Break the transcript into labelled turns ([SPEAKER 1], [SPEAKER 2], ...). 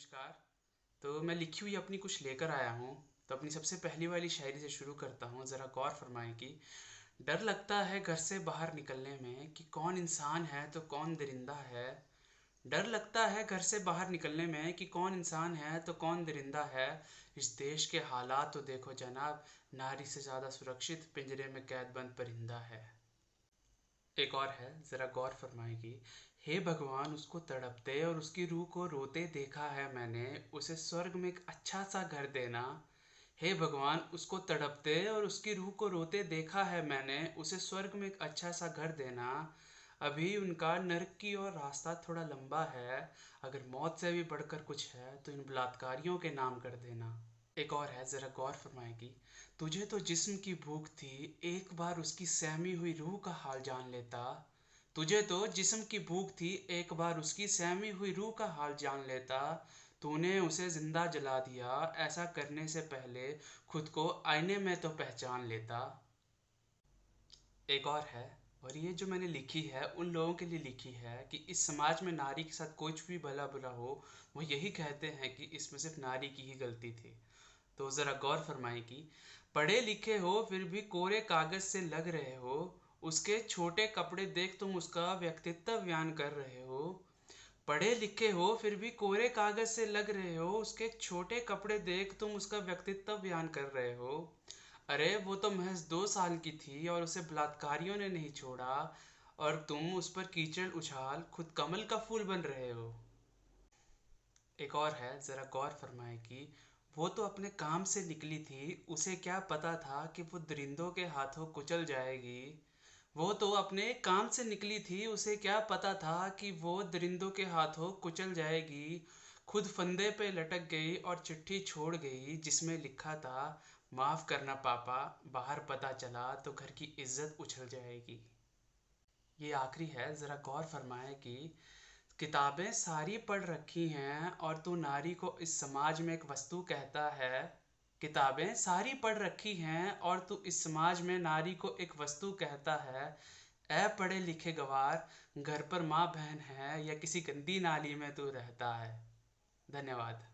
[SPEAKER 1] नमस्कार। तो मैं लिखी हुई अपनी कुछ लेकर आया हूँ। तो अपनी सबसे पहली वाली शायरी से शुरू करता हूँ। ज़रा गौर फरमाएं कि डर लगता है घर से बाहर निकलने में कि कौन इंसान है तो कौन दरिंदा है। डर लगता है घर से बाहर निकलने में कि कौन इंसान है तो कौन दरिंदा है। इस देश के हालात तो देखो जनाब, नारी से ज़्यादा सुरक्षित पिंजरे में कैद बंद परिंदा है। एक और है, ज़रा गौर फरमाएगी। हे भगवान, उसको तड़पते और उसकी रूह को रोते देखा है मैंने, उसे स्वर्ग में एक अच्छा सा घर देना। हे भगवान, उसको तड़पते और उसकी रूह को रोते देखा है मैंने, उसे स्वर्ग में एक अच्छा सा घर देना। अभी उनका नरक की ओर रास्ता थोड़ा लंबा है, अगर मौत से भी बढ़कर कुछ है तो इन बलात्कारियों के नाम कर देना। एक और है, ज़रा गौर फरमाएगी। तुझे तो जिस्म की भूख थी, एक बार उसकी सहमी हुई रूह का हाल जान लेता। तुझे तो जिस्म की भूख थी, एक बार उसकी सहमी हुई रूह का हाल जान लेता। तूने उसे जिंदा जला दिया, ऐसा करने से पहले खुद को आईने में तो पहचान लेता। एक और है, और ये जो मैंने लिखी है उन लोगों के लिए लिखी है कि इस समाज में नारी के साथ कुछ भी भला बुरा हो, वो यही कहते हैं कि इसमें सिर्फ नारी की ही गलती थी। तो ज़रा गौर फरमाएं कि पढ़े लिखे हो फिर भी कोरे कागज से लग रहे हो, उसके छोटे कपड़े देख तुम उसका व्यक्तित्व बयान कर रहे हो। पढ़े लिखे हो फिर भी कोरे कागज से लग रहे हो, उसके छोटे कपड़े देख तुम उसका व्यक्तित्व बयान कर रहे हो। अरे वो तो महज 2 साल की थी और उसे बलात्कारियों ने नहीं छोड़ा, और तुम उस पर कीचड़ उछाल खुद कमल का फूल बन रहे हो। एक और है, ज़रा गौर फरमाएं कि वो तो अपने काम से निकली थी, उसे क्या पता था कि वो दरिंदों के हाथों कुचल जाएगी। वो तो अपने काम से निकली थी, उसे क्या पता था कि वो दरिंदों के हाथों कुचल जाएगी। खुद फंदे पे लटक गई और चिट्ठी छोड़ गई जिसमें लिखा था, माफ़ करना पापा, बाहर पता चला तो घर की इज्जत उछल जाएगी। ये आखिरी है, ज़रा गौर फरमाएं कि किताबें सारी पढ़ रखी हैं और तू नारी को इस समाज में एक वस्तु कहता है। किताबें सारी पढ़ रखी हैं और तू इस समाज में नारी को एक वस्तु कहता है। ऐ पढ़े लिखे गवार, घर पर माँ बहन है या किसी गंदी नाली में तू रहता है। धन्यवाद।